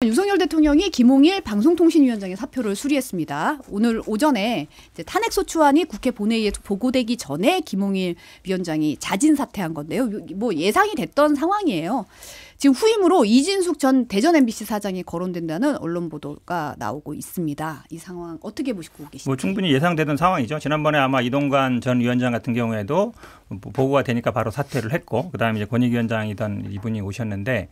윤석열 대통령이 김홍일 방송통신위원장의 사표를 수리했습니다. 오늘 오전에 이제 탄핵소추안이 국회 본회의에 보고되기 전에 김홍일 위원장이 자진 사퇴한 건데요. 뭐 예상이 됐던 상황이에요. 지금 후임으로 이진숙 전 대전 MBC 사장이 거론된다는 언론 보도가 나오고 있습니다. 이 상황 어떻게 보시고 계시죠? 뭐 충분히 예상되던 상황이죠. 지난번에 아마 이동관 전 위원장 같은 경우에도 보고가 되니까 바로 사퇴를 했고, 그다음에 이제 권익위원장이던 이분이 오셨는데,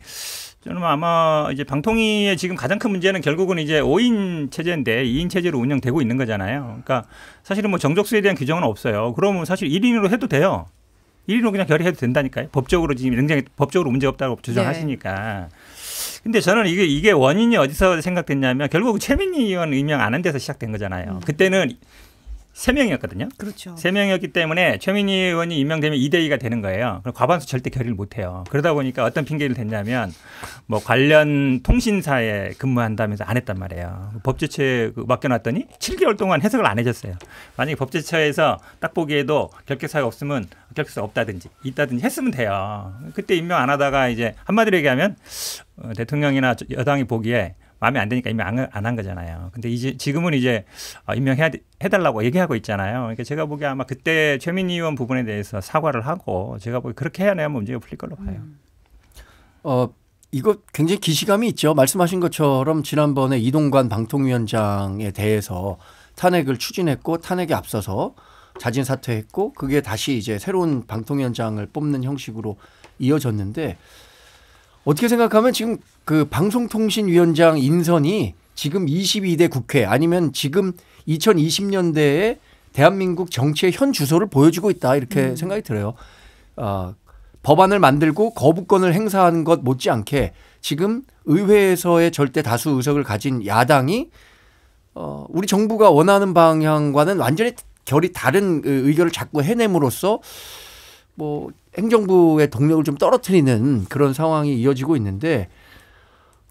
저는 아마 이제 방통위의 지금 가장 큰 문제는 결국은 이제 5인 체제인데 2인 체제로 운영되고 있는 거잖아요. 그러니까 사실은 뭐 정족수에 대한 규정은 없어요. 그러면 사실 1인으로 해도 돼요. 1인으로 그냥 결의해도 된다니까요. 법적으로 지금 굉장히 법적으로 문제 없다고 주장하시니까. 근데 저는 이게 원인이 어디서 생각됐냐면 결국 최민희 의원 임명 안 한 데서 시작된 거잖아요. 그때는 3명이었거든요. 그렇죠. 3명이었기 때문에 최민희 의원이 임명되면 2대2가 되는 거예요. 그럼 과반수 절대 결의를 못 해요. 그러다 보니까 어떤 핑계를 댔냐면 뭐 관련 통신사에 근무한다면서 안 했단 말이에요. 법제처에 맡겨놨더니 7개월 동안 해석을 안 해줬어요. 만약에 법제처에서 딱 보기에도 결격사가 없으면 결격사 없다든지 있다든지 했으면 돼요. 그때 임명 안 하다가 이제 한마디로 얘기하면 대통령이나 여당이 보기에 마음에 안 드니까 임명 안 한 거잖아요. 근데 이제 지금은 이제 임명해달라고 얘기하고 있잖아요. 그러니까 제가 보기에 아마 그때 최민희 의원 부분에 대해서 사과를 하고 제가 보기에 그렇게 해야 문제가 풀릴 걸로 봐요. 이거 굉장히 기시감이 있죠. 말씀하신 것처럼 지난번에 이동관 방통위원장에 대해서 탄핵을 추진했고 탄핵에 앞서서 자진 사퇴했고 그게 다시 이제 새로운 방통위원장을 뽑는 형식으로 이어졌는데 어떻게 생각하면 지금 그 방송통신위원장 인선이 지금 22대 국회 아니면 지금 2020년대에 대한민국 정치의 현 주소를 보여주고 있다 이렇게 생각이 들어요. 법안을 만들고 거부권을 행사하는 것 못지않게 지금 의회에서의 절대 다수 의석을 가진 야당이 우리 정부가 원하는 방향과는 완전히 결이 다른 의견을 자꾸 해냄으로써 뭐 행정부의 동력을 좀 떨어뜨리는 그런 상황이 이어지고 있는데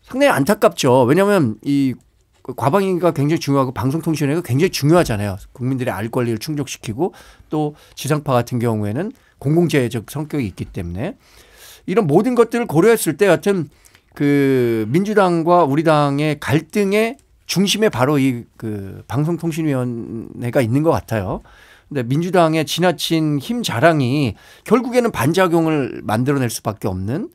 상당히 안타깝죠. 왜냐하면 이 과방위가 굉장히 중요하고 방송통신위가 굉장히 중요하잖아요. 국민들의 알 권리를 충족시키고 또 지상파 같은 경우에는 공공재적 성격이 있기 때문에 이런 모든 것들을 고려했을 때 여하튼 그 민주당과 우리 당의 갈등의 중심에 바로 이 그 방송통신위원회가 있는 것 같아요. 근데 민주당의 지나친 힘 자랑이 결국에는 반작용을 만들어낼 수밖에 없는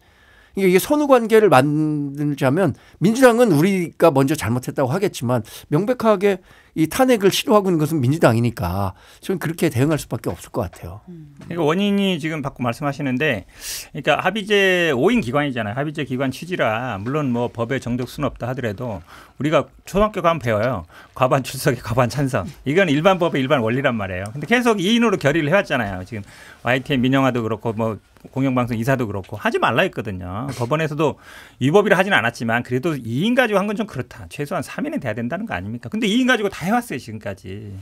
이게 선후 관계를 만들자면 민주당은 우리가 먼저 잘못했다고 하겠지만 명백하게 이 탄핵을 시도하고 있는 것은 민주당이니까 저는 그렇게 대응할 수밖에 없을 것 같아요. 그러니까 원인이 지금 받고 말씀하시는데 그러니까 합의제 5인 기관이잖아요. 합의제 기관 취지라 물론 뭐 법에 정적수는 없다 하더라도 우리가 초등학교 가면 배워요. 과반 출석에 과반 찬성. 이건 일반 법의 일반 원리란 말이에요. 근데 계속 2인으로 결의를 해왔잖아요. 지금 YTN 민영화도 그렇고 뭐 공영방송 이사도 그렇고 하지 말라 했거든요. 법원에서도 위법이라 하지는 않았지만 그래도 2인 가지고 한 건 좀 그렇다. 최소한 3인은 돼야 된다는 거 아닙니까? 근데 2인 가지고 다 해왔어요 지금까지.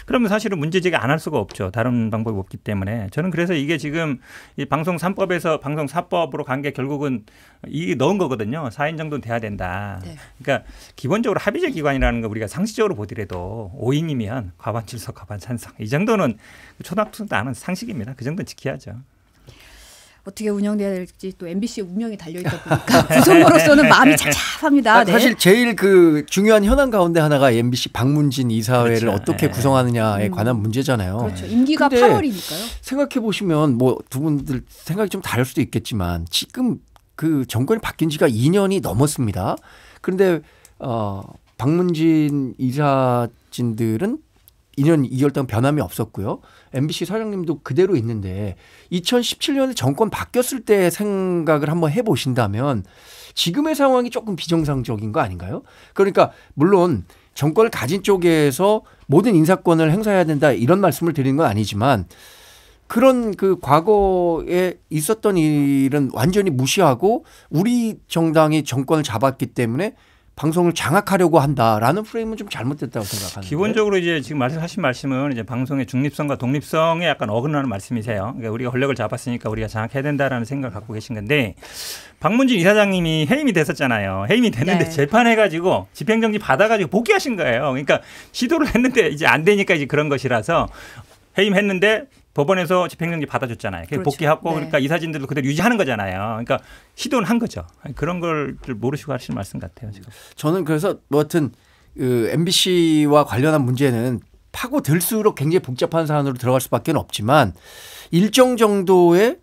그러면 사실은 문제제기 안 할 수가 없죠. 다른 방법이 없기 때문에. 저는 그래서 이게 지금 이 방송 3법에서 방송 4법으로 간 게 결국은 이게 넣은 거거든요. 4인 정도는 돼야 된다. 네. 그러니까 기본적으로 합의제 기관이라는 거 우리가 상식적으로 보더라도 5인이면 과반 출석 과반 찬성. 이 정도는 초등학생도 아는 상식입니다. 그 정도는 지켜야죠. 어떻게 운영돼야 될지 또 MBC의 운명이 달려있다 보니까 구성으로서는 마음이 착잡합니다. 네. 사실 제일 그 중요한 현안 가운데 하나가 MBC 방문진 이사회를 그렇죠. 어떻게 구성하느냐에 관한 문제잖아요. 그렇죠. 임기가 8월이니까요. 생각해 보시면 뭐 두 분들 생각이 좀 다를 수도 있겠지만 지금 그 정권이 바뀐 지가 2년이 넘었습니다. 그런데 방문진 이사진들은 2년 2개월 동안 변함이 없었고요. MBC 사장님도 그대로 있는데 2017년에 정권 바뀌었을 때 생각을 한번 해보신다면 지금의 상황이 조금 비정상적인 거 아닌가요? 그러니까 물론 정권을 가진 쪽에서 모든 인사권을 행사해야 된다 이런 말씀을 드리는 건 아니지만 그런 그 과거에 있었던 일은 완전히 무시하고 우리 정당이 정권을 잡았기 때문에 방송을 장악하려고 한다라는 프레임은 좀 잘못됐다고 생각하는데. 기본적으로 이제 지금 말씀하신 말씀은 이제 방송의 중립성과 독립성에 약간 어긋나는 말씀이세요. 그러니까 우리가 권력을 잡았으니까 우리가 장악해야 된다라는 생각을 갖고 계신 건데 박문진 이사장님이 해임이 됐었잖아요. 해임이 됐는데 재판해가지고 집행정지 받아가지고 복귀하신 거예요. 그러니까 시도를 했는데 이제 안 되니까 이제 그런 것이라서 해임했는데 법원에서 집행정지 받아줬잖아요. 그렇죠. 복귀하고 네. 그러니까 이 사진들도 그대로 유지하는 거잖아요. 그러니까 시도는 한 거죠. 그런 걸 모르시고 하시는 말씀 같아요. 지금. 저는 그래서 뭐 하여튼 그 MBC와 관련한 문제는 파고들수록 굉장히 복잡한 사안으로 들어갈 수밖에 없지만 일정 정도의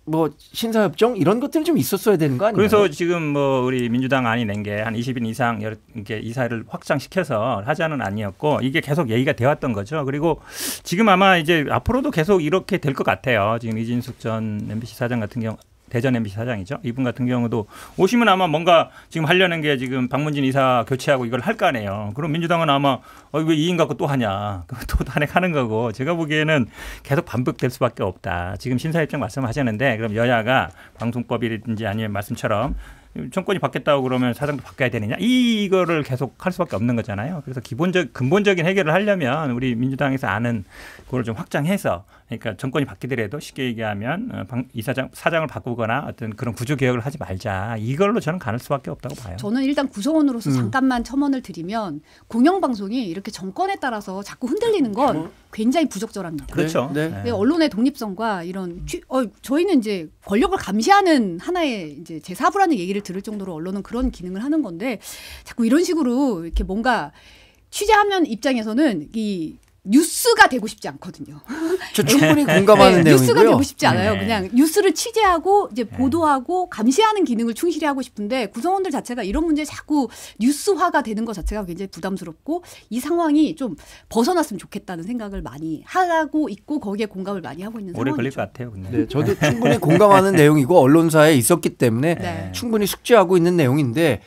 뭐 신사협정 이런 것들이 좀 있었어야 되는 거 아니에요? 그래서 지금 뭐 우리 민주당 안이 낸 게 한 20인 이상 이렇게 이사를 확장시켜서 하자는 아니었고 이게 계속 얘기가 되었던 거죠. 그리고 지금 아마 이제 앞으로도 계속 이렇게 될 것 같아요. 지금 이진숙 전 MBC 사장 같은 경우 대전 MBC 사장이죠. 이분 같은 경우도 오시면 아마 뭔가 지금 하려는 게 지금 박문진 이사 교체하고 이걸 할 거 아니에요. 그럼 민주당은 아마 왜 2인 갖고 또 하냐. 또 탄핵하는 거고 제가 보기에는 계속 반복될 수밖에 없다. 지금 신사협정 말씀하셨는데 그럼 여야가 방송법이든지 아니면 말씀처럼 정권이 바뀌었다고 그러면 사장도 바뀌어야 되느냐 이거를 계속 할 수밖에 없는 거잖아요. 그래서 근본적인 해결을 하려면 우리 민주당에서 아는 그걸 좀 확장해서 그러니까 정권이 바뀌더라도 쉽게 얘기하면 사장을 바꾸거나 어떤 그런 구조 개혁을 하지 말자 이걸로 저는 가는 수밖에 없다고 봐요. 저는 일단 구성원으로서 잠깐만 첨언을 드리면 공영방송이 이렇게 정권에 따라서 자꾸 흔들리는 건 굉장히 부적절합니다. 그렇죠. 네. 네. 네, 언론의 독립성과 이런 저희는 이제 권력을 감시하는 하나의 이제 제4부라는 얘기를 들을 정도로 언론은 그런 기능을 하는 건데 자꾸 이런 식으로 이렇게 뭔가 취재하면 입장에서는 이 뉴스가 되고 싶지 않거든요. 저 충분히 공감하는 내용이고요. 뉴스가 되고 싶지 않아요. 네. 그냥 뉴스를 취재하고 이제 보도하고 감시하는 기능을 충실히 하고 싶은데 구성원들 자체가 이런 문제에 자꾸 뉴스화가 되는 것 자체가 굉장히 부담스럽고 이 상황이 좀 벗어났으면 좋겠다는 생각을 많이 하고 있고 거기에 공감을 많이 하고 있는 오래 상황이죠. 걸릴 것 같아요. 근데. 네, 저도 충분히 공감하는 내용이고 언론사에 있었기 때문에 네. 충분히 숙지하고 있는 내용인데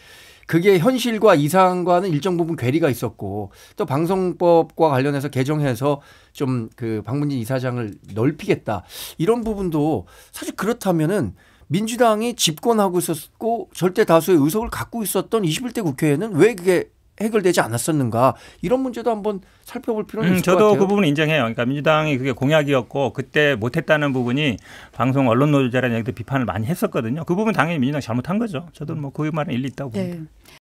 그게 현실과 이상과는 일정 부분 괴리가 있었고 또 방송법과 관련해서 개정해서 좀 그 박문진 이사장을 넓히겠다 이런 부분도 사실 그렇다면은 민주당이 집권하고 있었고 절대 다수의 의석을 갖고 있었던 21대 국회에는 왜 그게 해결되지 않았었는가 이런 문제도 한번 살펴볼 필요는 있을 것 같아요. 저도 그 부분 인정해요. 그러니까 민주당이 그게 공약이었고 그때 못했다는 부분이 방송 언론 노조자라는 얘기도 비판을 많이 했었거든요. 그 부분 당연히 민주당이 잘못한 거죠. 저도 뭐 그 말은 일리 있다고 봅니다. 네.